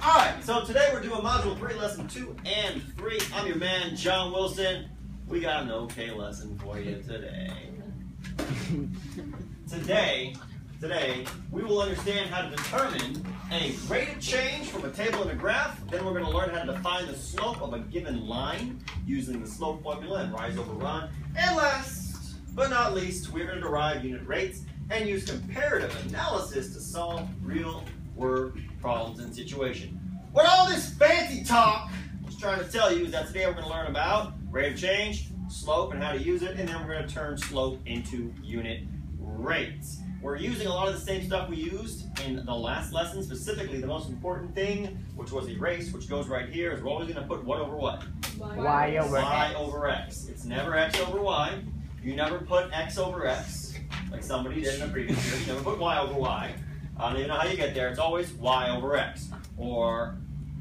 Alright, so today we're doing Module 3, Lesson 2 and 3. I'm your man, John Wilson. We got an okay lesson for you today. Today, we will understand how to determine a rate of change from a table and a graph. Then we're going to learn how to define the slope of a given line using the slope formula and rise over run. And last but not least, we're going to derive unit rates and use comparative analysis to solve real-world problems and situations. What all this fancy talk is trying to tell you is that today we're going to learn about rate of change, slope, and how to use it, and then we're going to turn slope into unit rates. We're using a lot of the same stuff we used in the last lesson, specifically the most important thing, which was erase, which goes right here, is we're always going to put what over what? Y over Y X. over X. It's never X over Y. You never put X over X, like somebody did in the previous year. You never put Y over Y. I don't even know how you get there. It's always Y over X, or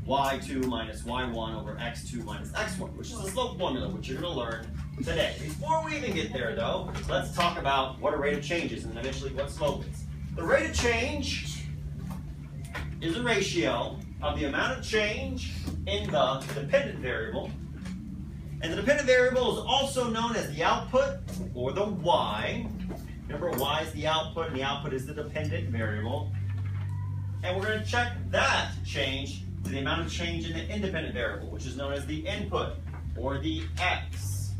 y2 minus y1 over x2 minus x1, which is the slope formula, which you're going to learn today. Before we even get there, though, let's talk about what a rate of change is and then eventually what slope is. The rate of change is a ratio of the amount of change in the dependent variable. And the dependent variable is also known as the output, or the y. Remember, y is the output, and the output is the dependent variable. And we're going to check that change to the amount of change in the independent variable, which is known as the input, or the x.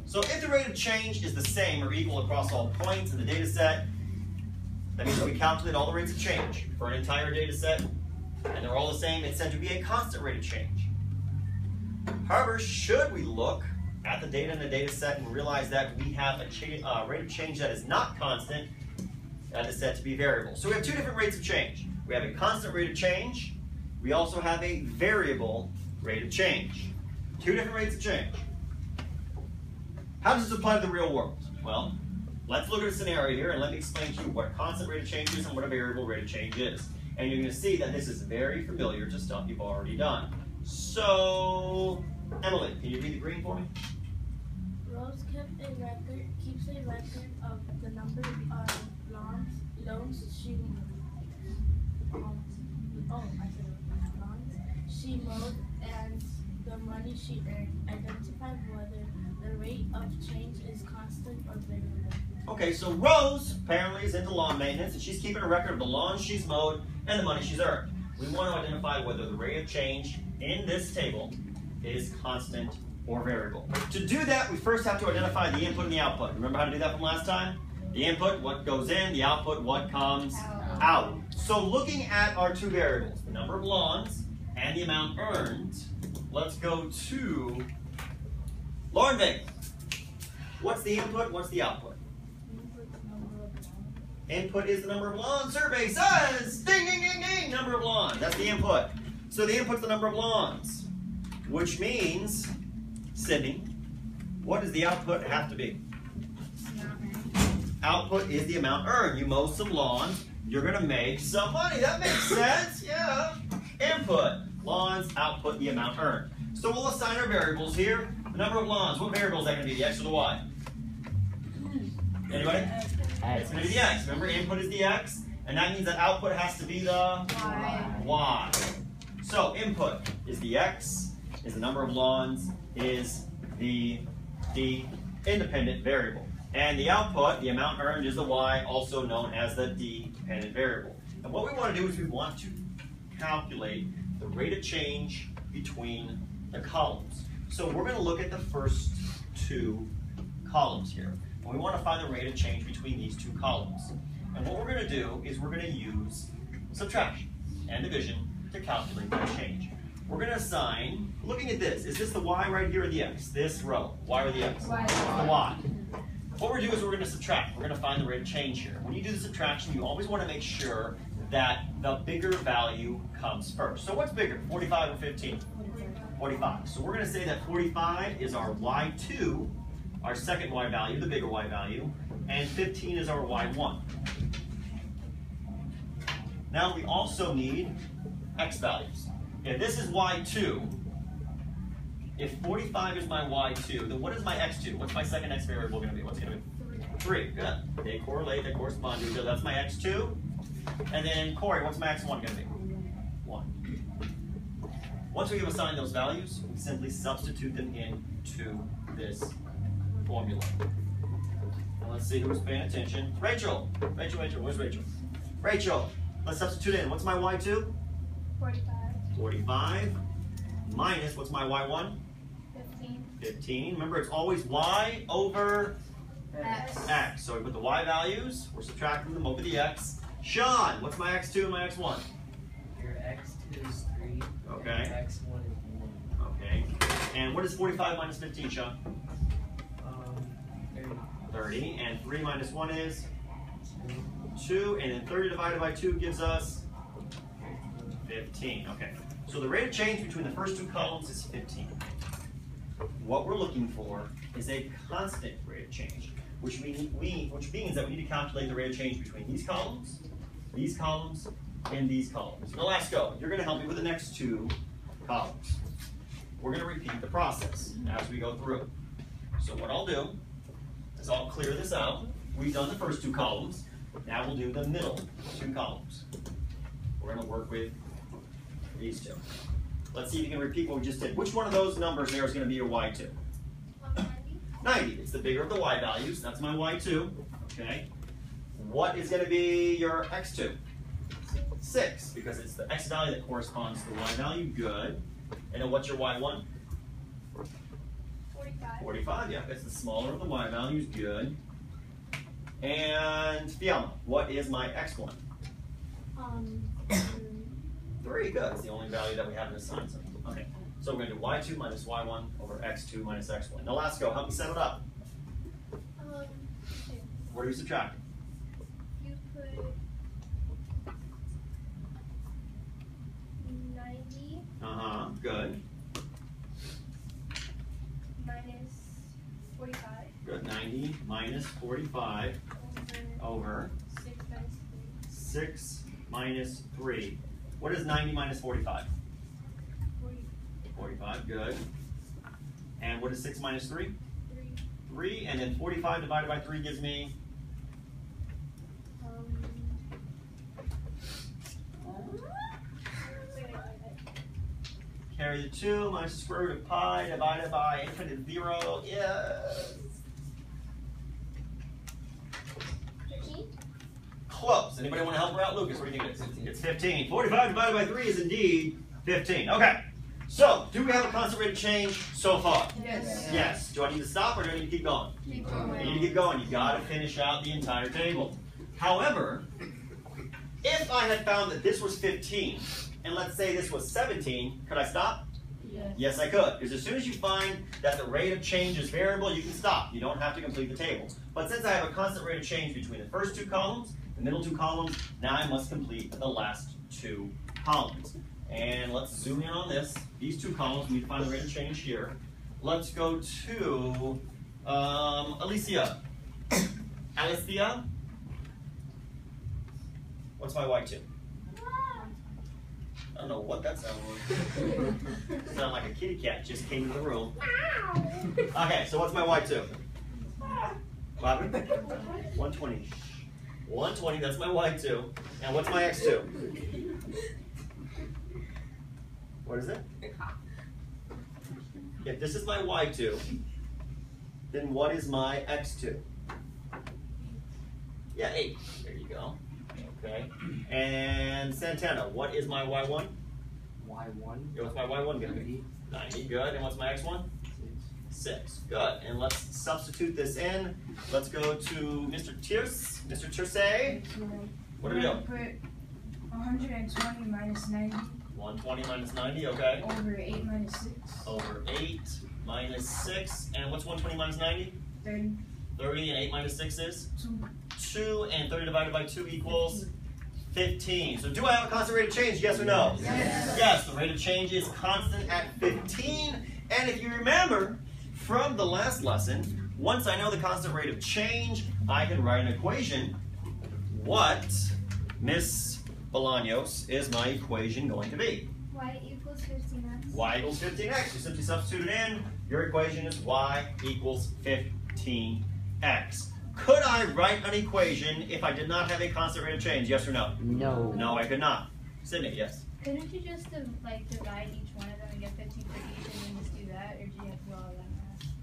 So if the rate of change is the same or equal across all points in the data set, that means that we calculate all the rates of change for an entire data set, and they're all the same. It's said to be a constant rate of change. However, should we look at the data in the data set and realize that we have a rate of change that is not constant, that is said to be variable. So we have two different rates of change. We have a constant rate of change. We also have a variable rate of change. Two different rates of change. How does this apply to the real world? Well, let's look at a scenario here and let me explain to you what a constant rate of change is and what a variable rate of change is. And you're going to see that this is very familiar to stuff you've already done. So, Emily, can you read the green for me? Rose keeps a record of the number of loans she mowed and the money she earned. Identify whether the rate of change is constant or variable. Okay, so Rose apparently is into lawn maintenance, and she's keeping a record of the lawns she's mowed and the money she's earned. We want to identify whether the rate of change in this table is constant or variable. To do that, we first have to identify the input and the output. Remember how to do that from last time? The input, what goes in, the output, what comes out. So looking at our two variables, the number of lawns and the amount earned, let's go to lawn maintenance. What's the input, what's the output? Input is the number of lawns. Survey says, ding, ding, ding, ding, number of lawns. That's the input. So the input's the number of lawns, which means, Sydney, what does the output have to be? Output is the amount earned. You mow some lawns, you're going to make some money. That makes sense, yeah. Input, lawns, output, the amount earned. So we'll assign our variables here. The number of lawns, what variable is that going to be, the x or the y? Anybody? It's going to be the x. Remember, input is the x, and that means that output has to be the y. So input is the x, is the number of lawns, is the independent variable. And the output, the amount earned, is the y, also known as the dependent variable. And what we want to do is we want to calculate the rate of change between the columns. So we're going to look at the first two columns here. And we want to find the rate of change between these two columns. And what we're going to do is we're going to use subtraction and division to calculate that change. We're going to assign, looking at this, is this the y right here or the x? This row, y or the x? Y. The y. What we're going to do is we're going to subtract. We're going to find the rate of change here. When you do the subtraction, you always want to make sure that the bigger value comes first. So what's bigger, 45 or 15? 45. So we're going to say that 45 is our y2, our second y value, the bigger y value, and 15 is our y1. Now we also need x values. If this is y2, if 45 is my y2, then what is my x2? What's my second x variable going to be? What's it going to be? 3. Good. They correlate, they correspond to each other. That's my x2. And then, Corey, what's my x1 going to be? 1. Once we have assigned those values, we simply substitute them into this formula. Now let's see who's paying attention. Rachel. Rachel, where's Rachel? Rachel, let's substitute in. What's my y2? 45. 45 minus, what's my y1? 15. 15. Remember, it's always y over x. So we put the y values, we're subtracting them over the x. Sean, what's my x2 and my x1? Your x2 is 3. Okay. And your x1 is 1. Okay. And what is 45 minus 15, Sean? 30. 30. And 3 minus 1 is? 2. And then 30 divided by 2 gives us? 15. Okay. So the rate of change between the first two columns is 15. What we're looking for is a constant rate of change, which means that we need to calculate the rate of change between these columns, and these columns. Now let's go. You're going to help me with the next two columns. We're going to repeat the process as we go through. So what I'll do is I'll clear this out. We've done the first two columns. Now we'll do the middle two columns. We're going to work with these two. Let's see if you can repeat what we just did. Which one of those numbers there is going to be your y2? 90. It's the bigger of the y values. That's my y2. Okay. What is going to be your x2? 6, because it's the x value that corresponds to the y value. Good. And then what's your y1? 45. 45. Yeah, that's the smaller of the y values. Good. And Fiamma, what is my x1? 3. Good. It's the only value that we haven't assigned something. Okay. So we're going to do y2 minus y1 over x2 minus x1. Now let's go. Help me set it up. What are you subtracting? You put 90 Good. minus 45 Good. 90 minus 45 over 6 minus 3. What is 90 minus 45? 45. Good. And what is 6 minus 3? 3. And then 45 divided by 3 gives me? Carry the 2 minus the square root of pi divided by infinite 0. Yes. 15. Close. Anybody want to help her out? Lucas, what do you think it is? It's 15. 45 divided by 3 is indeed 15. Okay. So, do we have a constant rate of change so far? Yes. Yes. Do I need to stop or do I need to keep going? Keep going. You need to keep going. You've got to finish out the entire table. However, if I had found that this was 15, and let's say this was 17, could I stop? Yes. Yes, I could. Because as soon as you find that the rate of change is variable, you can stop. You don't have to complete the table. But since I have a constant rate of change between the first two columns, the middle two columns, now I must complete the last two columns. And let's zoom in on this. These two columns, we need to find the rate of change here. Let's go to Alicia. Alicia? What's my y2? I don't know what that sound was. Sound like a kitty cat just came into the room. Okay, so what's my y2? What happened? 120. 120, that's my y2. And what's my x2? What is it? If this is my y2, then what is my x2? Yeah, 8. There you go. Okay. And Santana, what is my y1? y1. Yeah, what's my y1 going to be? 90. Good. And what's my x1? 6. Good. And let's substitute this in. Let's go to Mr. Tierce. Mr. Tierce. What do we do? Put 120 minus 90. 120 minus 90, okay. Over 8 minus 6. Over 8 minus 6. And what's 120 minus 90? 30. 30, and 8 minus 6 is? 2. 2, and 30 divided by 2 equals 15. So do I have a constant rate of change, yes or no? Yes. Yes, the rate of change is constant at 15. And if you remember from the last lesson, once I know the constant rate of change, I can write an equation. What, Miss Bolaños, is my equation going to be? Y equals 15x. Y equals 15x. You simply substitute it in. Your equation is y equals 15x. Could I write an equation if I did not have a constant rate of change? Yes or no? No. No, I could not. Sydney, yes. Couldn't you just divide each one of them and get 15 for each and then just do that, or do you have to do all of them?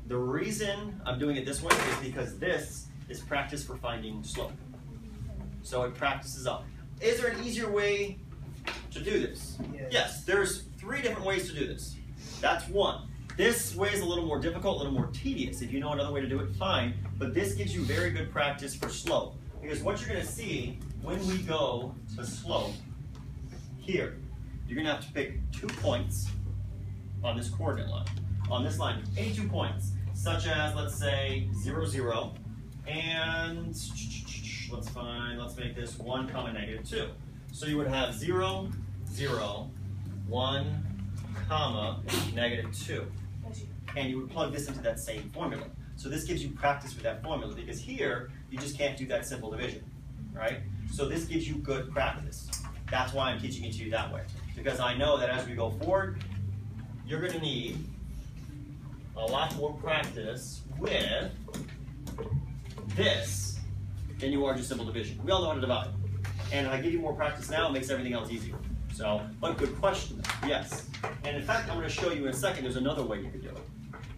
The reason I'm doing it this way is because this is practice for finding slope. So it practices up. Is there an easier way to do this? Yes, there's 3 different ways to do this. That's one. This way is a little more difficult, a little more tedious. If you know another way to do it, fine. But this gives you very good practice for slope. Because what you're going to see when we go to slope here, you're going to have to pick 2 points on this coordinate line. On this line, any 2 points, such as, let's say, 0, 0, and let's make this 1, negative 2. So you would have 0, 0, 1, negative 2. And you would plug this into that same formula. So this gives you practice with that formula, because here, you just can't do that simple division, right? So this gives you good practice. That's why I'm teaching it to you that way. Because I know that as we go forward, you're going to need a lot more practice with this than you are just simple division. We all know how to divide. And if I give you more practice now, it makes everything else easier. So, but good question, yes. And in fact, I'm going to show you in a second, there's another way you could do it.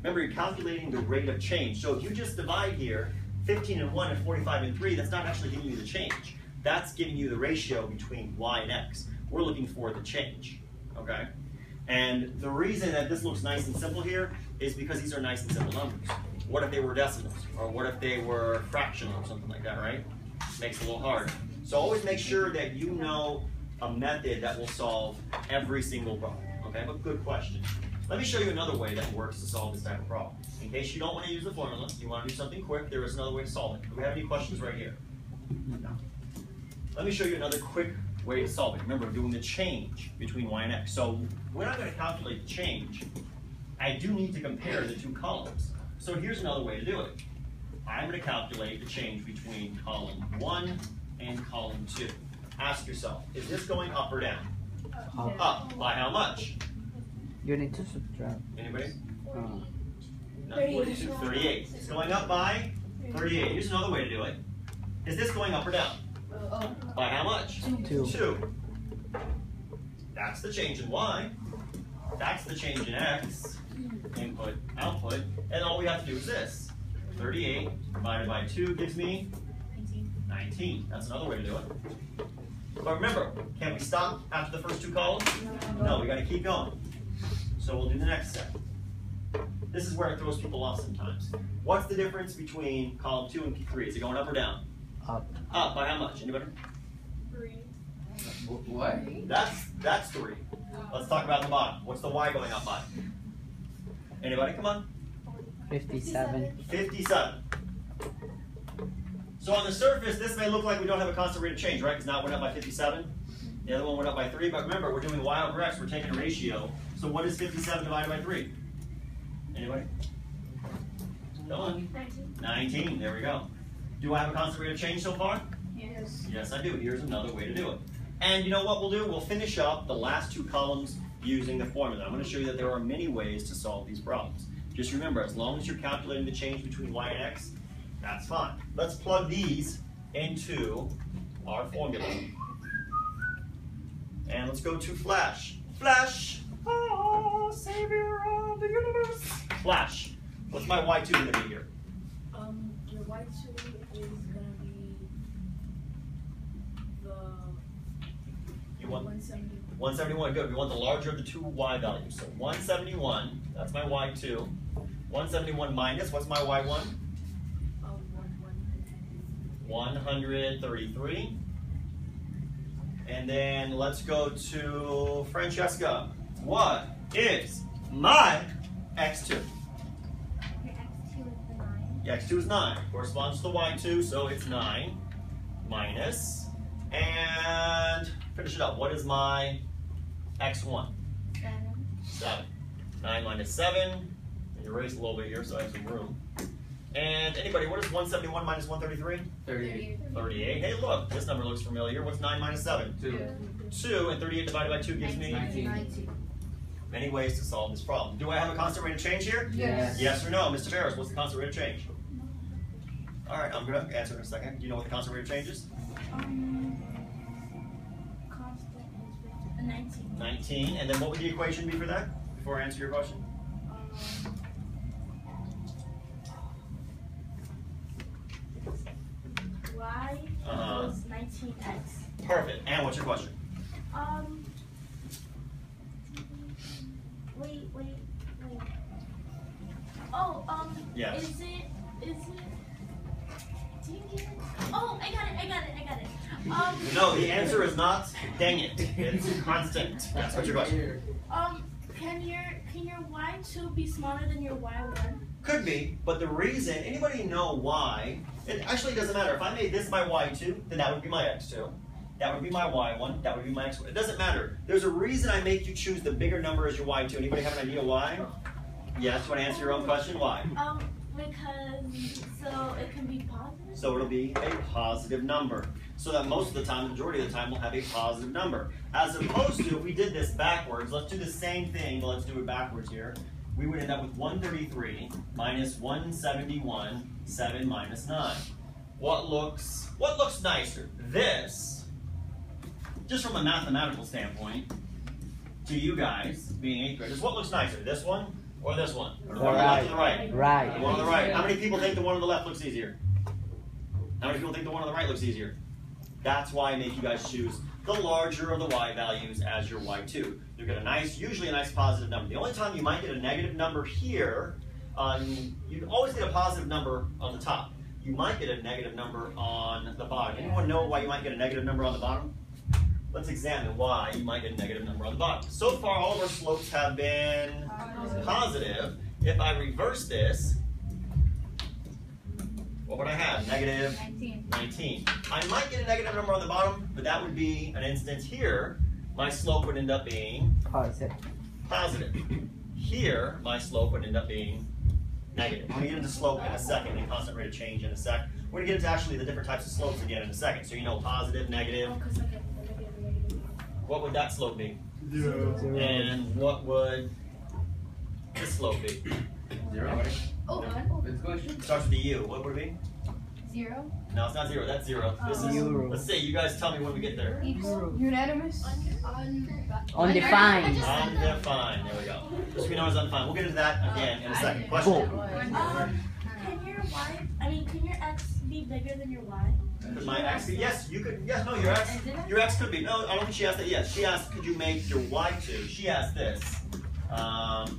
Remember, you're calculating the rate of change. So if you just divide here, 15 and 1 and 45 and 3, that's not actually giving you the change. That's giving you the ratio between y and x. We're looking for the change, okay? And the reason that this looks nice and simple here is because these are nice and simple numbers. What if they were decimals? Or what if they were fractional or something like that, right? Makes it a little hard. So always make sure that you know a method that will solve every single problem, okay? But good question. Let me show you another way that works to solve this type of problem. In case you don't want to use the formula, you want to do something quick, there is another way to solve it. Do we have any questions right here? No. Let me show you another quick way to solve it. Remember, we're doing the change between y and x. So when I'm going to calculate the change, I do need to compare the 2 columns. So here's another way to do it. I'm going to calculate the change between column 1 and column 2. Ask yourself, is this going up or down? Up. By how much? You need to subtract. Anybody? Not 42, 38. It's going up by 38. Here's another way to do it. Is this going up or down? By how much? 2. 2. That's the change in y. That's the change in x. Input, output. And all we have to do is this. 38 divided by 2 gives me 19. That's another way to do it. But remember, can we stop after the first 2 columns? No, we got to keep going. So we'll do the next step. This is where it throws people off sometimes. What's the difference between column 2 and 3? Is it going up or down? Up. Up. By how much? Anybody? 3. What? That's 3. Let's talk about the bottom. What's the y going up by? Anybody? Come on. 57. 57. So on the surface, this may look like we don't have a constant rate of change, right? Because now it went up by 57. The other one went up by 3. But remember, we're doing y over x. We're taking a ratio. So what is 57 divided by 3? Anybody? Come on. 19. There we go. Do I have a constant rate of change so far? Yes. Yes, I do. Here's another way to do it. And you know what we'll do? We'll finish up the last 2 columns using the formula. I'm going to show you that there are many ways to solve these problems. Just remember, as long as you're calculating the change between y and x, that's fine. Let's plug these into our formula. And let's go to Flash. Flash! Oh, savior of the universe! Flash. What's my y2 going to be here? Your y2 is going to be the You want 171. 171, good. We want the larger of the 2 y values. So 171, that's my y2. 171 minus, what's my y1? 133. And then let's go to Francesca. What is my x2? Your x2 is the 9. Yeah, x2 is 9. Corresponds to y2, so it's 9 minus. And finish it up. What is my x1? 7. 9 minus 7. Erase a little bit here so I have some room. And anybody, what is 171 minus 133? 38. 38. Hey, look, this number looks familiar. What's 9 minus 7? 2. 2, and 38 divided by 2 gives me 19. many ways to solve this problem. Do I have a constant rate of change here? Yes. Yes or no? Mr. Ferris, what's the constant rate of change? All right, I'm going to answer in a second. Do you know what the constant rate of change is? Constant is 19. 19. And then what would the equation be for that? Before I answer your question. Y equals 19x. Perfect. And what's your question? Wait. Oh, Yes. Is it? Dang it. Oh, I got it. No, the answer is not dang it. It's constant. That's what's your question? Can your y2 be smaller than your y1? Could be, but the reason, anybody know why? It actually doesn't matter. If I made this my y2, then that would be my x2. That would be my y1. That would be my x1. It doesn't matter. There's a reason I make you choose the bigger number as your y2. Anybody have an idea why? Yes, you want to answer your own question? Why? Because so it can be positive. So it'll be a positive number. So that most of the time, the majority of the time, we'll have a positive number. As opposed to, if we did this backwards, let's do the same thing, but let's do it backwards here. We would end up with 133 minus 171, 7 minus 9. What looks nicer? This, just from a mathematical standpoint, to you guys, being 8th graders, what looks nicer? This one or this one? Or the one on the left or the right? Right. The one on the right. How many people think the one on the left looks easier? How many people think the one on the right looks easier? That's why I make you guys choose the larger of the y values as your y2. You get usually a nice positive number. The only time you might get a negative number here, you always get a positive number on the top. You might get a negative number on the bottom. Anyone know why you might get a negative number on the bottom? Let's examine why you might get a negative number on the bottom. So far, all of our slopes have been positive. If I reverse this, what would I have? Negative 19. I might get a negative number on the bottom, but that would be an instance here. My slope would end up being positive. Here, my slope would end up being negative. We're going to get into slope in a second and constant rate of change in a sec. We're going to get into actually the different types of slopes again in a second. So you know positive, negative. What would that slope be? 0. And what would this slope be? 0. Oh, Good question. It starts with the U. What would it be? 0. No, it's not 0. That's 0. This is. Euro. Let's see. You guys tell me when we get there. Unanimous? Undefined. Undefined. There we go. This will be known as undefined. We'll get into that again in a second. Question. Can your x be bigger than your y? Could my x be? Yes, you could. Yes, no, your x could be. No, I don't think she asked that. Yes, she asked, could you make your y2? She asked this.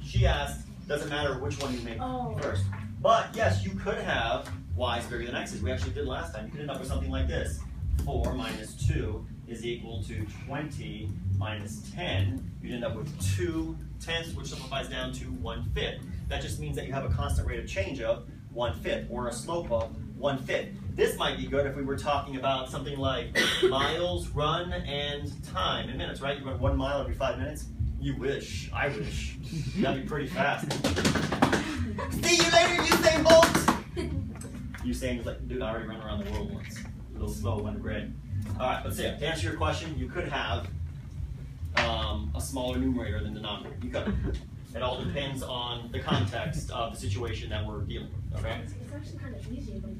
She asked, doesn't matter which one you make first. But yes, you could have y's bigger than x's. We actually did last time. You could end up with something like this. 4 minus 2 is equal to 20 minus 10. You'd end up with 2/10, which simplifies down to 1/5. That just means that you have a constant rate of change of 1/5, or a slope of 1/5. This might be good if we were talking about something like miles run and time in minutes, right? You run 1 mile every 5 minutes. You wish. I wish. That'd be pretty fast. See you later, Usain Bolt! Usain was like, dude, I already ran around the world once. A little slow, undergrad. All right, let's see. To answer your question, you could have a smaller numerator than denominator. You could. It all depends on the context of the situation that we're dealing with, okay? It's actually kind of easy, but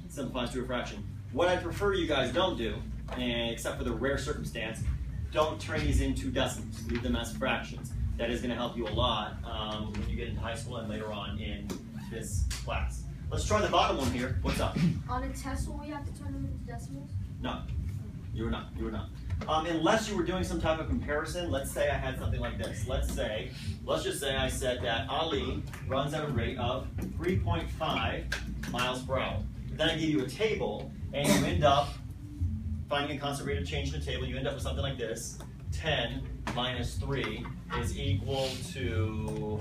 Simplifies to a fraction. What I prefer you guys don't do, and except for the rare circumstance, don't turn these into decimals. Leave them as fractions. That is going to help you a lot when you get into high school and later on in this class. Let's try the bottom one here. What's up? on a test, will we have to turn them into decimals? No, you were not. You were not. Unless you were doing some type of comparison. Let's say I had something like this. Let's just say I said that Ali runs at a rate of 3.5 miles per hour. Then I give you a table, and you end up finding a constant rate of change in the table. You end up with something like this. 10 minus 3 is equal to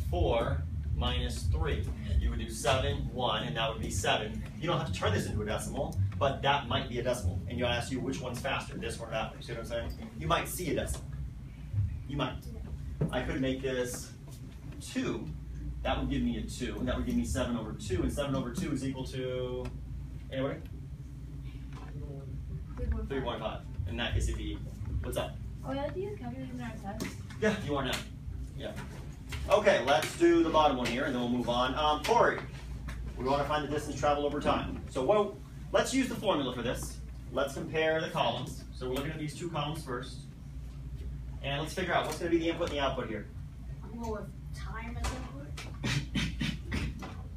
4 minus 3. You would do 7, 1, and that would be 7. You don't have to turn this into a decimal, but that might be a decimal. And you'll ask you which one's faster, this one or that one. See what I'm saying? You might see a decimal. You might. I could make this 2. That would give me a 2, and that would give me 7 over 2, and 7 over 2 is equal to, anybody? 3.5. In that case, it'd be equal. What's up? Oh, yeah, do you use calculators in our test? Yeah, you are now. Yeah. Okay, let's do the bottom one here, and then we'll move on. Corey, we want to find the distance traveled over time. So let's use the formula for this. Let's compare the columns. So we're looking at these two columns first. And let's figure out what's going to be the input and the output here. Well, with time as input.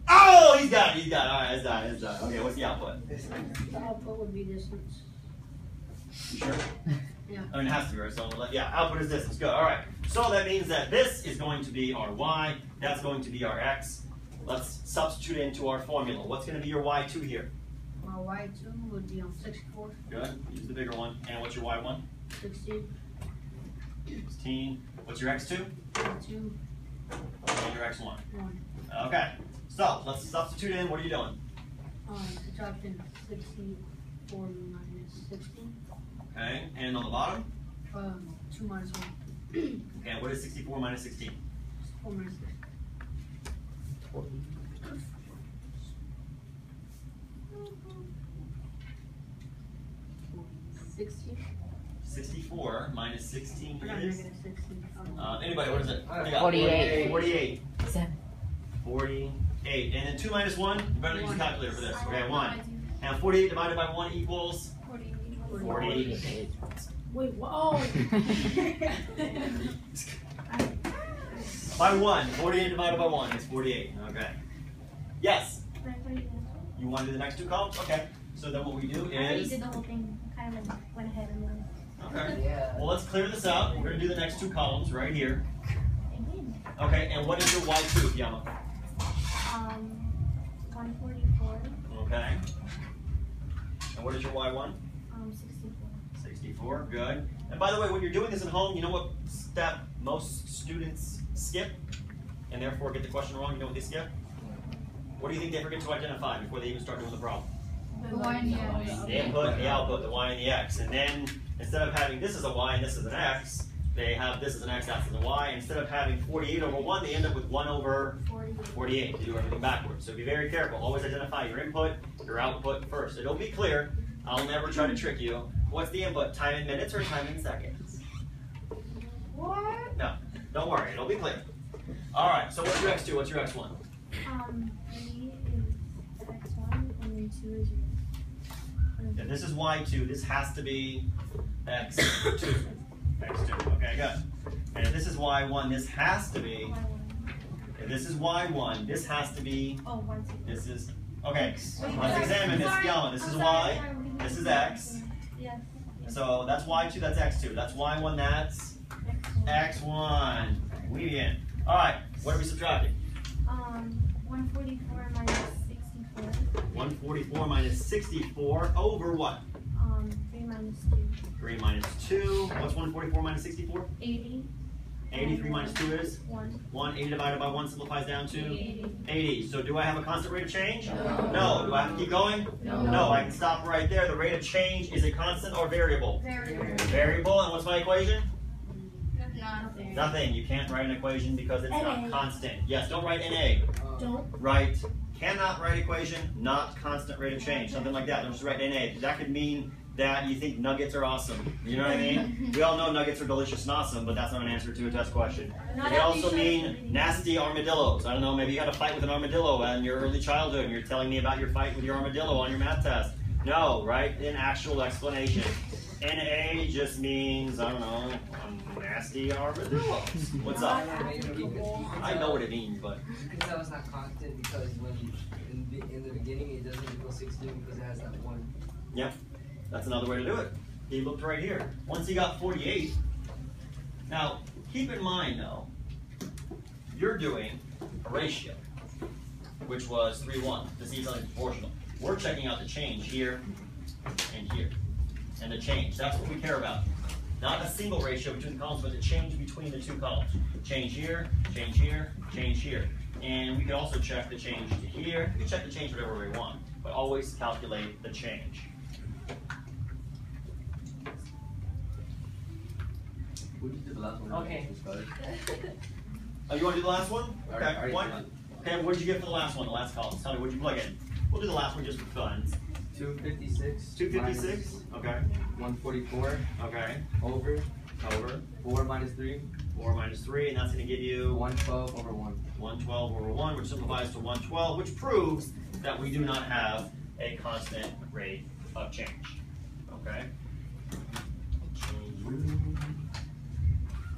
Oh, he's got it. All right, it's done. Okay, what's the output? The output would be distance. You sure? Yeah. I mean, it has to be, right? So, yeah, output is distance. Good. All right. So that means that this is going to be our y. That's going to be our x. Let's substitute into our formula. What's going to be your y2 here? My y2 would be on 64. Good. Use the bigger one. And what's your y1? 16. 16. What's your x2? 2. And your x1. 1. Okay. So let's substitute in. What are you doing? Subtraction 64 minus 16. Okay. And on the bottom? 2 minus 1. Okay. What is 64 minus 16? 4 minus 6. 60. 64 minus 16 I got is? negative 16. Anybody, what is it? What do you got? 48. 48. 7. 48. And then 2 minus 1? You better use a calculator for this. Okay, 1. And 48 divided by 1 equals? 48. Wait, what? Oh. By 1. 48 divided by 1 is 48. Okay. Yes? You want to do the next two columns? Okay. So then what we do I already is... did the whole thing. Kind of like went ahead and then. Okay. Yeah. Well, let's clear this out. We're going to do the next two columns right here. Again. Okay, and what is your y2, Yama? 144. Okay. And what is your y1? 64. 64, good. And by the way, when you're doing this at home, you know what step most students skip and therefore get the question wrong? You know what they skip? What do you think they forget to identify before they even start doing the problem? The one, yeah. The input, the output, the y and the x. And then instead of having this as a y and this as an x, they have this as an x, that's as a y. Instead of having 48 over 1, they end up with 1 over 48. They do everything backwards. So be very careful. Always identify your input, your output first. It'll be clear. I'll never try to trick you. What's the input? Time in minutes or time in seconds? What? No, don't worry. It'll be clear. All right, so what's your x2? What's your x1? 3 is x1 and then 2 is Yeah, this is y2. This has to be x2. x2. Okay, good. And if this is y1, this has to be. If this is y1, this has to be. Oh, 1, 2. This is. Okay, Wait, let's examine this. Yama. This is y. This is x. Yes. So that's y2. That's x2. That's y1. That's x1. Muy bien. All right. What are we subtracting? 144 minus 64. 144 minus 64 over what? 3 minus 2. 3 minus 2. What's 144 minus 64? 80. 83 minus 2 is? 1. 1. 80 divided by 1 simplifies down to? 80. 80. So do I have a constant rate of change? No. No. Do I have to keep going? No. No. I can stop right there. The rate of change is a constant or variable? Variable. Variable. And what's my equation? Nothing. Nothing. You can't write an equation because it's not NA. constant. Yes, don't write NA. Don't. Write, cannot write equation, not constant rate of change. Something like that. Don't just write NA. That could mean that you think nuggets are awesome. You know what I mean? We all know nuggets are delicious and awesome, but that's not an answer to a test question. It could also mean nasty armadillos. I don't know, maybe you had a fight with an armadillo in your early childhood and you're telling me about your fight with your armadillo on your math test. No, write an actual explanation. NA just means, I don't know, nasty armadillos. What's up? I know what it means, but... Because that was not constant, because when in the beginning it doesn't equal 16 because it has that 1. Yep, that's another way to do it. He looked right here. Once he got 48, now keep in mind though, you're doing a ratio, which was 3:1 to see something proportional. We're checking out the change here and here. And the change, that's what we care about. Not a single ratio between the columns, but the change between the two columns. Change here, change here, change here. And we can also check the change to here. We can check the change whatever we want, but always calculate the change. Would you do the last one? Okay. Oh, you want to do the last one? Okay. Alright, What? Okay, what did you get for the last one, the last column? Tell me, what did you plug in? We'll do the last one just for fun. 256. 256? Okay. 144. Okay. Over. 4 4 minus 3. 4 minus 3, and that's going to give you 112 over 1. 112 over 1, which simplifies to 112, which proves that we do not have a constant rate of change. Okay? There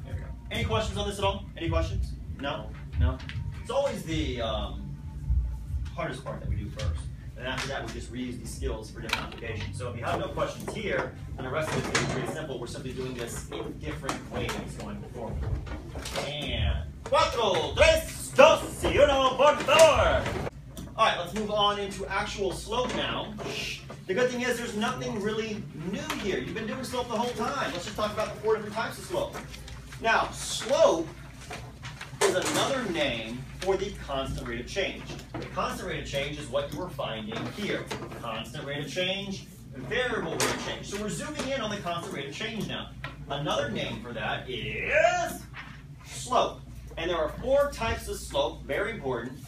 we go. Any questions on this at all? Any questions? No? No? It's always the hardest part that we do first. And after that, we just reuse these skills for different applications. So if you have no questions here, and the rest of it is pretty simple, we're simply doing this in different ways going forward. And 4, 3, 2, 1, por favor! All right, let's move on into actual slope now. The good thing is there's nothing really new here. You've been doing slope the whole time. Let's just talk about the 4 different types of slope. Now, slope is another name for the constant rate of change. The constant rate of change is what you were finding here. Constant rate of change, variable rate of change. So we're zooming in on the constant rate of change now. Another name for that is slope. And there are 4 types of slope, very important.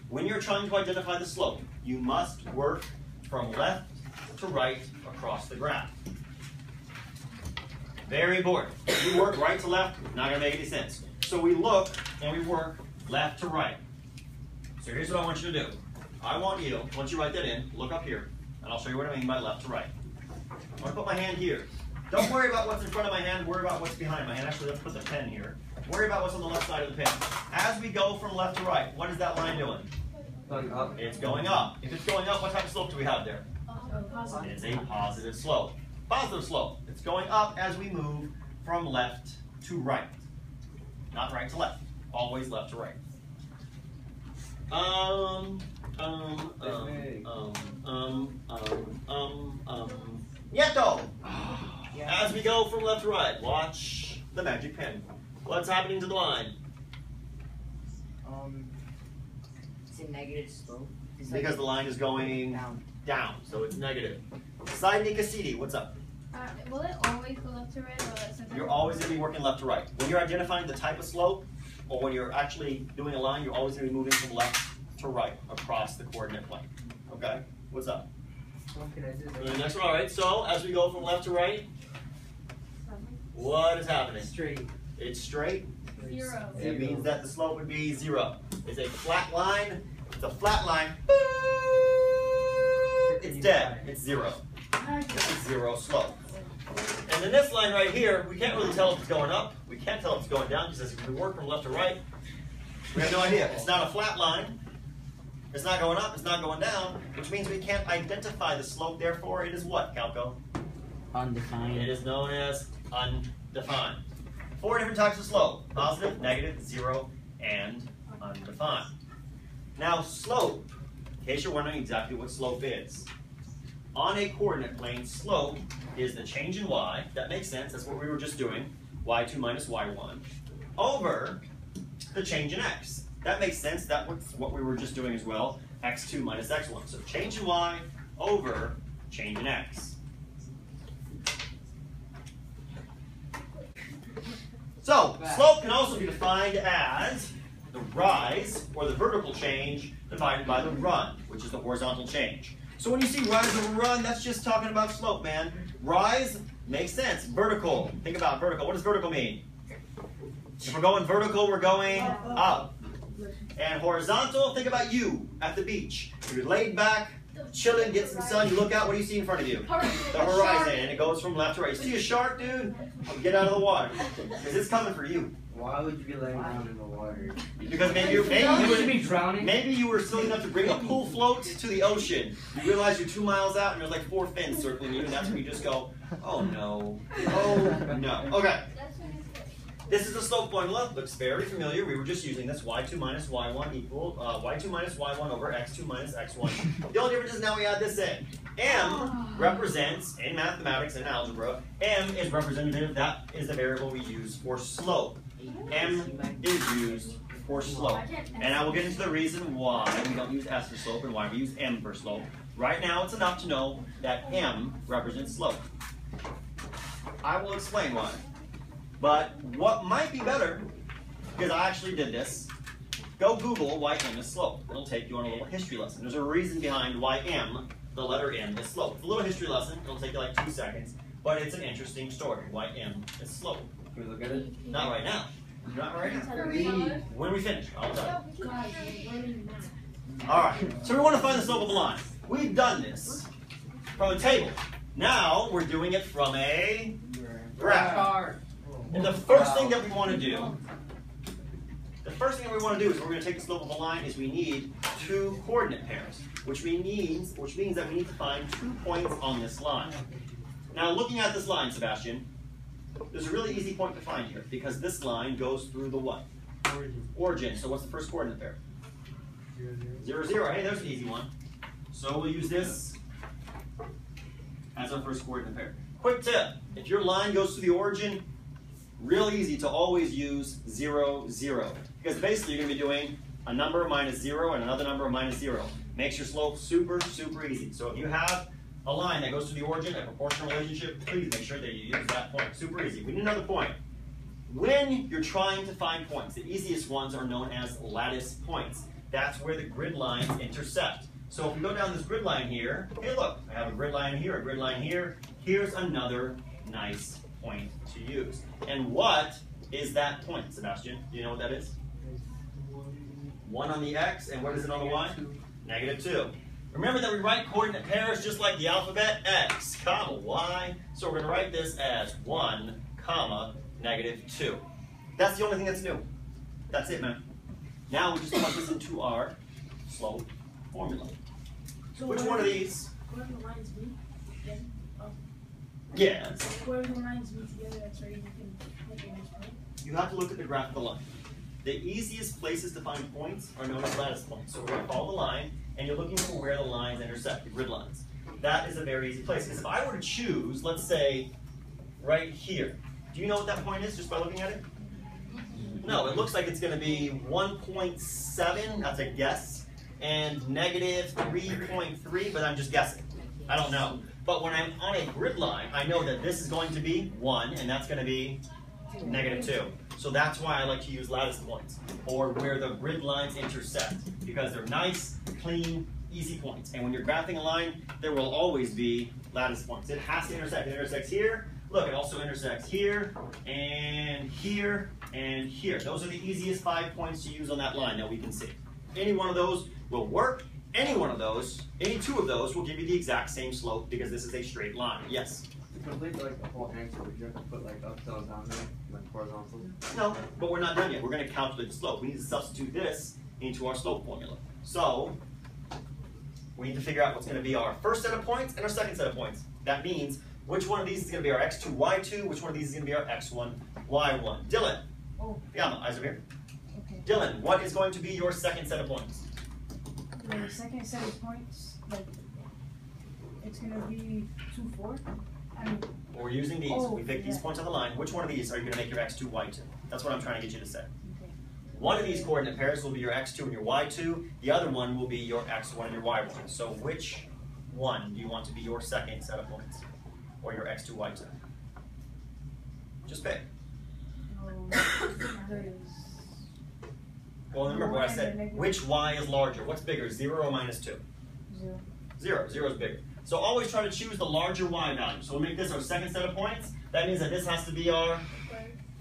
When you're trying to identify the slope, you must work from left to right across the graph. Very important. If you work right to left, not going to make any sense. So we look and we work left to right. So here's what I want you to do. I want you, once you write that in, look up here, and I'll show you what I mean by left to right. I'm going to put my hand here. Don't worry about what's in front of my hand, worry about what's behind my hand. Actually, let's put the pen here. Worry about what's on the left side of the pen. As we go from left to right, what is that line doing? Going up. It's going up. If it's going up, what type of slope do we have there? It's a positive slope. Positive slope. It's going up as we move from left to right. Not right to left. Always left to right. Nieto! As we go from left to right, watch the magic pen. What's happening to the line? It's a negative slope. It's Because like the line is going down, so it's negative. Side Nikasidi, what's up? Will it always go left to right, or sometimes? You're always going to be working left to right. When you're identifying the type of slope, or when you're actually doing a line, you're always going to be moving from left to right across the coordinate plane. Okay? What's up? Next one, all right. So as we go from left to right, what is happening? Straight. It's straight. 0. It means that the slope would be 0. It's a flat line. It's a flat line. It's dead. It's 0. This is 0 slope. And then this line right here, we can't really tell if it's going up. We can't tell if it's going down because as we work from left to right, we have no idea. It's not a flat line. It's not going up. It's not going down, which means we can't identify the slope. Therefore, it is what, Calco? undefined. It is known as undefined. 4 different types of slope: positive, negative, 0, and undefined. Now, slope, in case you're wondering exactly what slope is. On a coordinate plane, slope is the change in y. That makes sense. That's what we were just doing. y2 minus y1 over the change in x. That makes sense. That's what we were just doing as well. x2 minus x1. So change in y over change in x. So slope can also be defined as the rise, or the vertical change, divided by the run, which is the horizontal change. So when you see rise over run, that's just talking about slope, man. Rise makes sense. Vertical. Think about vertical. What does vertical mean? If we're going vertical, we're going up. And horizontal, think about you at the beach. You're laid back, chilling, get some sun. You look out, what do you see in front of you? The horizon, and it goes from left to right. You see a shark, dude? Get out of the water, because it's coming for you. Why would you be laying down in the water? Because maybe you be drowning. Maybe you were silly enough to bring a pool float to the ocean. You realize you're 2 miles out and there's like 4 fins circling you, and that's when you just go, oh no, oh no. Okay. This is the slope formula. Looks very familiar. We were just using this. y2 minus y1 equal y2 minus y1 over x2 minus x1. The only difference is now we add this in. M represents, in mathematics and algebra, M is representative. That is the variable we use for slope. M is used for slope. And I will get into the reason why we don't use S for slope and why we use M for slope. Right now it's enough to know that M represents slope. I will explain why. But what might be better, because I actually did this, go Google why M is slope. It'll take you on a little history lesson. There's a reason behind why M, the letter M, is slope. It's a little history lesson. It'll take you like 2 seconds. But it's an interesting story, why M is slope. Can we look at it? Not right now. Not right now. When we finish, I'll tell you. Guys, we're learning math. All right, so we want to find the slope of a line. We've done this from a table. Now we're doing it from a graph. And the first thing that we want to do, is we're going to take the slope of a line is we need two coordinate pairs, which means that we need to find 2 points on this line. Now looking at this line, Sebastian, there's a really easy point to find here because this line goes through the what? Origin. So what's the first coordinate pair? 0, 0. Hey, there's an easy one. So we'll use this as our first coordinate pair. Quick tip, if your line goes through the origin, real easy to always use 0, 0. Because basically you're going to be doing a number minus 0 and another number minus 0. Makes your slope super, super easy. So if you have a line that goes through the origin, a proportional relationship, please make sure that you use that point. Super easy. We need another point. When you're trying to find points, the easiest ones are known as lattice points. That's where the grid lines intersect. So if we go down this grid line here, hey look, I have a grid line here, a grid line here. Here's another nice point to use. And what is that point, Sebastian? Do you know what that is? 1 on the x, and what is it on the y? -2. Remember that we write coordinate pairs just like the alphabet, x, comma, y. So we're going to write this as 1, comma, -2. That's the only thing that's new. That's it, man. Now we just plug this into our slope formula. So Which one of these? Where the lines meet? Yes. Where the lines meet together, that's where you can make a nice point. You have to look at the graph of the line. The easiest places to find points are known as lattice points. So we're going to follow the line, and you're looking for where the lines intersect, the grid lines. That is a very easy place. Because if I were to choose, let's say, right here, do you know what that point is just by looking at it? No, it looks like it's going to be 1.7, that's a guess, and -3.3, but I'm just guessing. I don't know. But when I'm on a grid line, I know that this is going to be 1, and that's going to be -2. So that's why I like to use lattice points, or where the grid lines intersect, because they're nice, clean, easy points. And when you're graphing a line, there will always be lattice points. It has to intersect. It intersects here. Look, it also intersects here, and here, and here. Those are the easiest 5 points to use on that line that we can see. Any one of those will work. Any one of those, any 2 of those will give you the exact same slope because this is a straight line. Yes? To complete like the whole answer, would you have to put like up, down, down there, like horizontal? No, but we're not done yet. We're going to calculate the slope. We need to substitute this into our slope formula. So we need to figure out what's going to be our first set of points and our second set of points. That means which one of these is going to be our x2, y2, which one of these is going to be our x1, y1. Dylan. Oh. Yeah, eyes over here. Okay. Dylan, what is going to be your second set of points? The second set of points, like, it's gonna be 2, 4. I mean, We're using these. Oh, We pick these yeah. points on the line. Which one of these are you going to make your x2, y2? That's what I'm trying to get you to say. okay. One of these coordinate pairs will be your x2 and your y2. The other one will be your x1 and your y1. So which one do you want to be your second set of points? Or your x2, y2? Just pick. There's Well, remember what I said. Which y is larger? What's bigger, 0 or -2? 0. 0. 0 is bigger. So always try to choose the larger y value. So we'll make this our second set of points. That means that this has to be our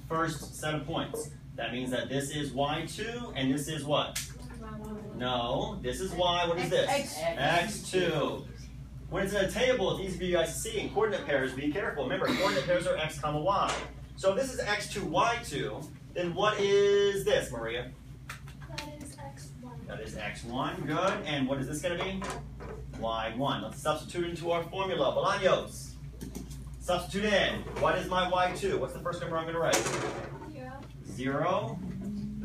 first set of points. That means that this is y2 and this is what? No, this is y. What is this? x2. When it's in a table, it's easy for you guys to see. In coordinate pairs, be careful. Remember, coordinate pairs are x, comma, y. So if this is x2, y2, then what is this, Maria? That is x1. That is x1, good. And what is this going to be? y1. Let's substitute into our formula. Bolaños. Substitute in. What is my y2? What's the first number I'm going to write? 0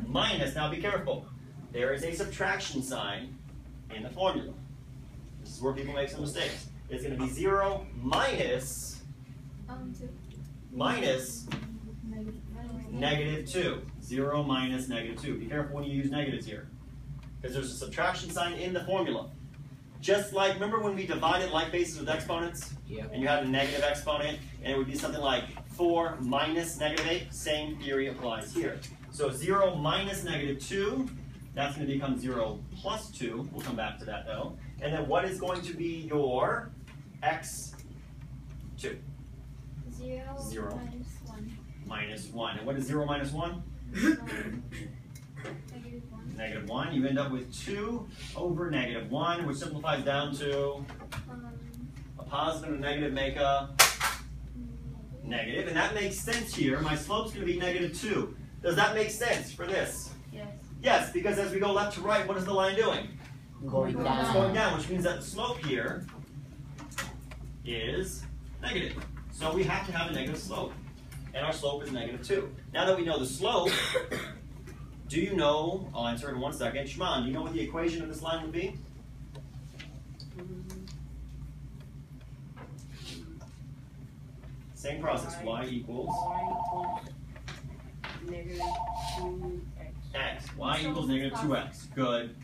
minus. Now be careful. There is a subtraction sign in the formula. This is where people make some mistakes. It's going to be 0 minus -2. 0 minus -2. Be careful when you use negatives here, because there's a subtraction sign in the formula. Just like, remember when we divided like bases with exponents? Yeah. And you had a negative exponent, and it would be something like 4 minus -8? Same theory applies here. So 0 minus -2, that's going to become 0 plus 2. We'll come back to that though. And then what is going to be your x2? 0 0. minus 1. minus 1. And what is 0 minus 1? -1. Negative 1. You end up with 2 over negative 1, which simplifies down to a positive and a negative make a negative. And that makes sense here. My slope's going to be negative 2. Does that make sense for this? Yes. Yes, because as we go left to right, what is the line doing? Going It's down. going down, which means that the slope here is negative. So we have to have a negative slope. And our slope is negative 2. Now that we know the slope, do you know, I'll answer in 1 second. Shimon, do you know what the equation of this line would be? Same process, y equals Negative 2x. x. Y equals negative 2x. Good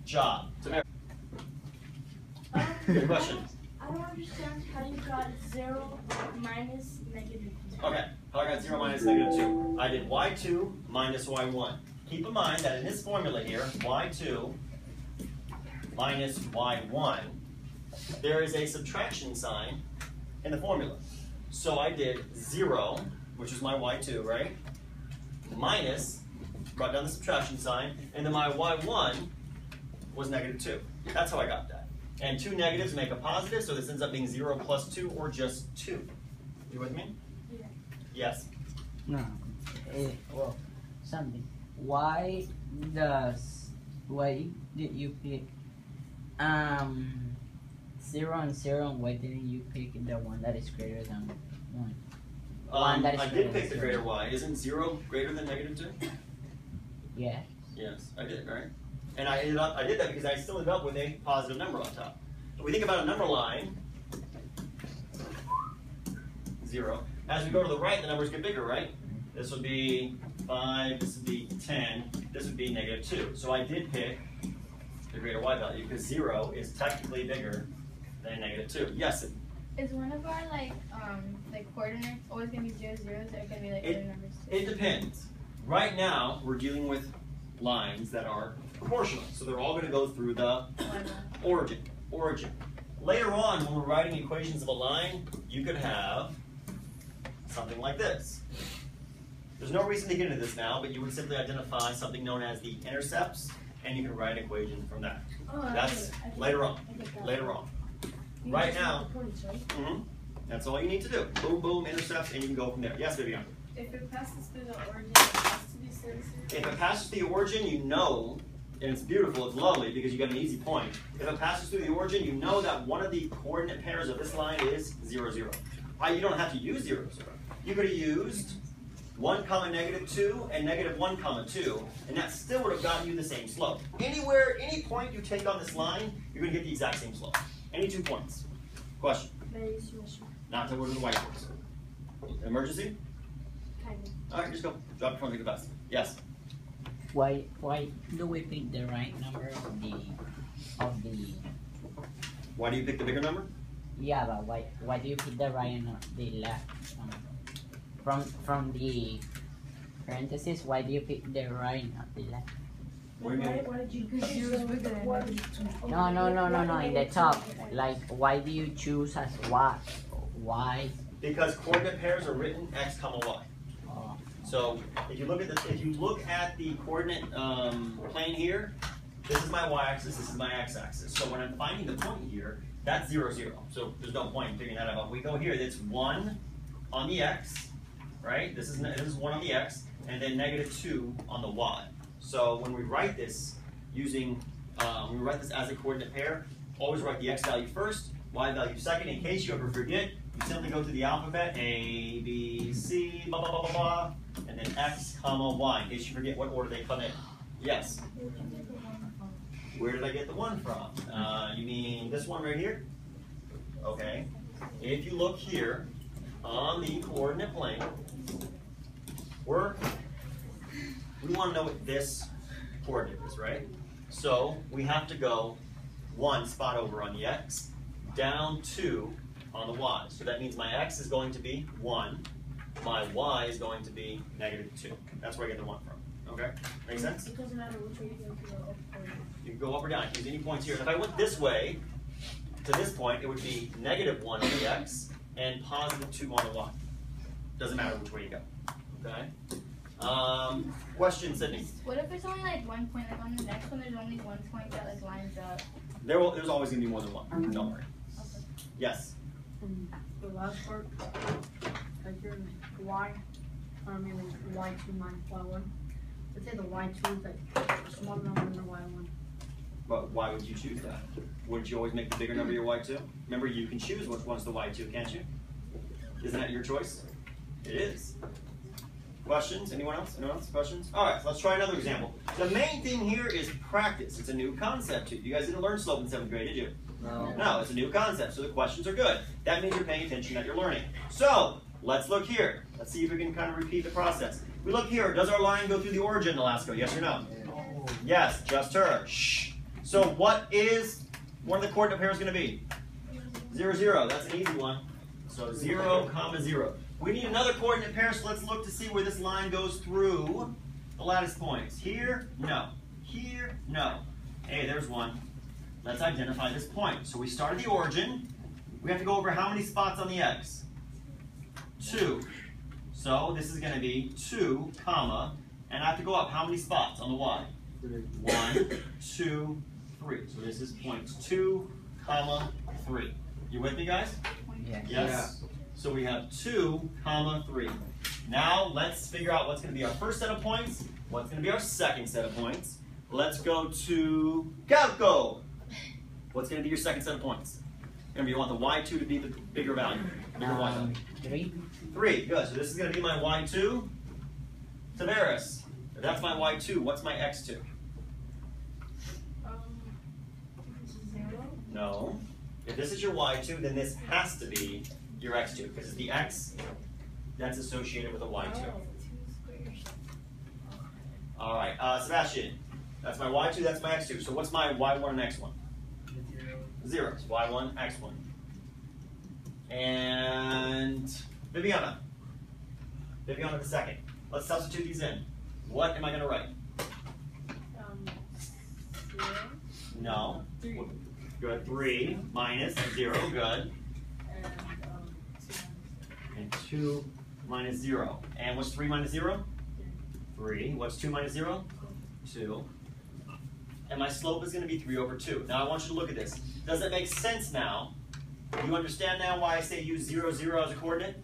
job. Good question. I don't understand how you got 0 minus negative 2. Okay, how I got 0 minus negative 2. I did y2 minus y1. Keep in mind that in this formula here, y2 minus y1, there is a subtraction sign in the formula. So I did 0, which is my y2, right? Minus, brought down the subtraction sign, and then my y1 was negative 2. That's how I got that. And 2 negatives make a positive, so this ends up being 0 plus 2, or just 2. You with me? Yeah. Yes? No. Well, something. Why did you pick 0 and 0, and why didn't you pick the one that is greater than 1? I did pick the greater y. Isn't 0 greater than negative 2? Yeah. Yes, I did, right? And I did that because I still ended up with a positive number on top. If we think about a number line, 0. As we go to the right, the numbers get bigger, right? This would be 5, this would be 10, this would be negative 2. So I did pick the greater y value because 0 is technically bigger than negative 2. Yes? Is one of our like coordinates always gonna be 0, 0s, or it gonna be like other numbers? It depends. Right now, we're dealing with lines that are proportional. So they're all going to go through the origin. Later on, when we're writing equations of a line, you could have something like this. There's no reason to get into this now, but you would simply identify something known as the intercepts, and you can write an equation from that. That's later on. Later on. Right now, that's all you need to do. Boom, boom, intercepts, and you can go from there. Yes, Vivian? If it passes through the origin, it has to be sensitive. If it passes through the origin, you know, and it's beautiful, it's lovely because you got an easy point. If it passes through the origin, you know that one of the coordinate pairs of this line is 0, 0. You don't have to use 0, 0. You could have used 1, negative 2 and negative 1, 2, and that still would have gotten you the same slope. Anywhere, any point you take on this line, you're going to get the exact same slope. Any 2 points. Question? Not to go to the whiteboards. Emergency? All right, just go. Drop your phone, take the bus. Yes? Why do we pick the right number of the Why do you pick the bigger number? Yeah, but why do you pick the right and not the left number? From the parentheses, why do you pick the right and not the left? What do you mean? Why did you choose bigger than negative 2? No, in the top. Like, why do you choose as what? Why? Because coordinate pairs are written x, y. Oh. So if you look at the coordinate plane here, this is my y-axis, this is my x-axis. So when I'm finding the point here, that's 0, 0. So there's no point in figuring that out. We go here, it's 1 on the x, right? This is 1 on the x, and then negative 2 on the y. So when we write this using, when we write this as a coordinate pair, always write the x value first, y value second. In case you ever forget, you simply go to the alphabet, A, B, C, blah, blah, blah, blah, blah, and then x, y, in case you forget what order they come in. Yes? Where did I get the 1 from? You mean this one right here? Okay. If you look here on the coordinate plane, we want to know what this coordinate is, right? So we have to go 1 spot over on the x, down 2 on the y. So that means my x is going to be 1, my y is going to be negative 2. That's where I get the 1 from. Okay? Make sense? It doesn't matter which way you go, You can go up or down. Use any points here. And if I went this way to this point, it would be negative 1 on the x and positive 2 on the y. Doesn't matter which way you go. Okay. Question, Sydney. What if it's only like 1 point? Like on the next one, there's only 1 point that like lines up. There's always going to be more than one. Don't worry. Okay. Yes. The last part, like your y, I mean like y2 minus y1. Let's say the y2 is like a smaller number than the y1. But why would you choose that? Wouldn't you always make the bigger number your y2? Remember, you can choose which one's the y2, can't you? Isn't that your choice? It is. Questions? Anyone else? Anyone else? Questions? All right, so let's try another example. The main thing here is practice. It's a new concept too. You guys didn't learn slope in 7th grade, did you? No. No, it's a new concept, so the questions are good. That means you're paying attention, that you're learning. So, let's look here. Let's see if we can kind of repeat the process. We look here. Does our line go through the origin, Alaska? Yes or no? Yes, just her. Shh. So what is one of the coordinate pairs going to be? 0, 0. That's an easy one. So 0, 0. We need another coordinate pair, so let's look to see where this line goes through the lattice points. Here, no. Here, no. Hey, there's one. Let's identify this point. So we start at the origin. We have to go over how many spots on the x? 2. So this is going to be 2, comma, and I have to go up how many spots on the y? 1, 2, 3. So this is points 2, comma, 3. You with me, guys? Yes. Yes. So we have 2, comma, 3. Now let's figure out what's going to be our first set of points, what's going to be our second set of points. Let's go to Calco. What's going to be your second set of points? Remember, you want the y2 to be the bigger value. Bigger y value. 3. 3, good. So this is going to be my y2. Tavares, if that's my y2, what's my x2? This is 0. No. If this is your y2, then this has to be your x2, because it's the x that's associated with a y2. 2 squares. All right, Sebastian, that's my y2, that's my x2. So what's my y1 and x1? 0. So y1, x1. And Viviana. Viviana the second. Let's substitute these in. What am I going to write? 0. No. 3. Good. 3 minus 0. Good. And 2 minus 0. And what's 3 minus 0? 3. What's 2 minus 0? 2. And my slope is going to be 3 over 2. Now I want you to look at this. Does it make sense now? Do you understand now why I say use 0, 0 as a coordinate?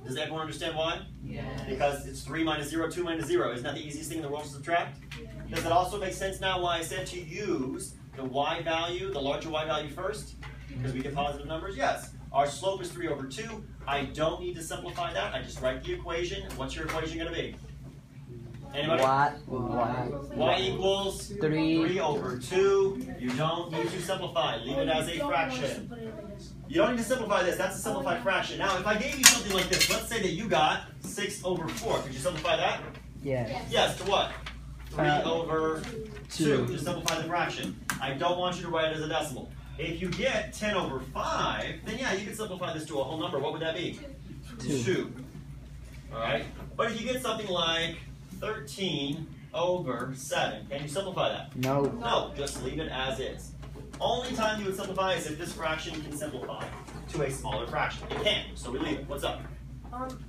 Does everyone understand why? Yes. Because it's 3 minus 0, 2 minus 0. Isn't that the easiest thing in the world to subtract? Yeah. Does it also make sense now why I said to use the y value, the larger y value first? Because we get positive numbers? Yes. Our slope is 3 over 2. I don't need to simplify that. I just write the equation. What's your equation going to be? Anybody? Y equals 3 over 2. You don't need to simplify. Leave it as a fraction. You don't need to simplify this. That's a simplified fraction. Now, if I gave you something like this, let's say that you got 6 over 4. Could you simplify that? Yes. Yes, to what? 3 over 2. Just simplify the fraction. I don't want you to write it as a decimal. If you get 10 over 5, then yeah, you can simplify this to a whole number. What would that be? 2. All right? But if you get something like 13 over 7, can you simplify that? No. No, just leave it as is. Only time you would simplify is if this fraction can simplify to a smaller fraction. It can, so we leave it. What's up?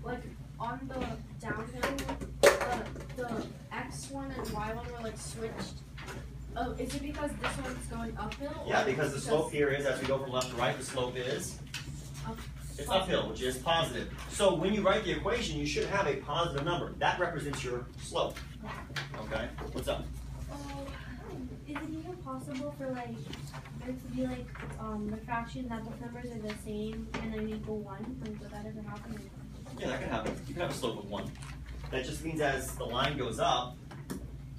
Like on the downhill, the x1 and y1 were like switched. Oh, is it because this one's going uphill? Yeah, because the slope here is, as we go from left to right, the slope is it's uphill, which is positive. So when you write the equation, you should have a positive number. That represents your slope. Okay? What's up? Is it even possible for like there to be like the fraction that both numbers are the same and then equal 1? Like, would that ever happen? Yeah, that can happen. You can have a slope of 1. That just means as the line goes up,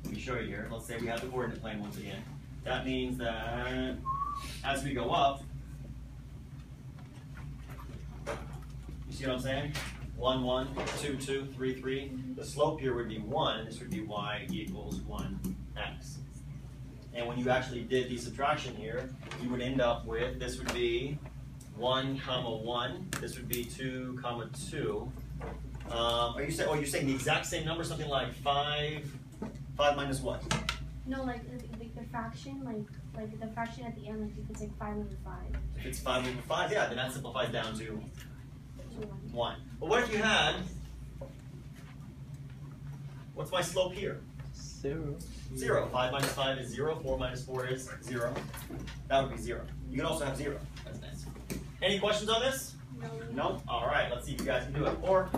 let me show you here. Let's say we have the coordinate plane once again. That means that as we go up, you see what I'm saying? 1, 1, 2, 2, 3, 3. The slope here would be 1, and this would be y equals 1x. And when you actually did the subtraction here, you would end up with, this would be 1, 1. This would be 2, 2. Are you saying, you're saying the exact same number, something like 5 minus what? No, like the fraction, like the fraction at the end, like if it's like 5 over 5. If it's 5 over 5, yeah, then that simplifies down to 1. 1. But what if you had What's my slope here? 0. 0. 5 minus 5 is 0. 4 minus 4 is 0. That would be 0. You can also have 0 as an answer. Any questions on this? No. No? Alright, let's see if you guys can do it. Or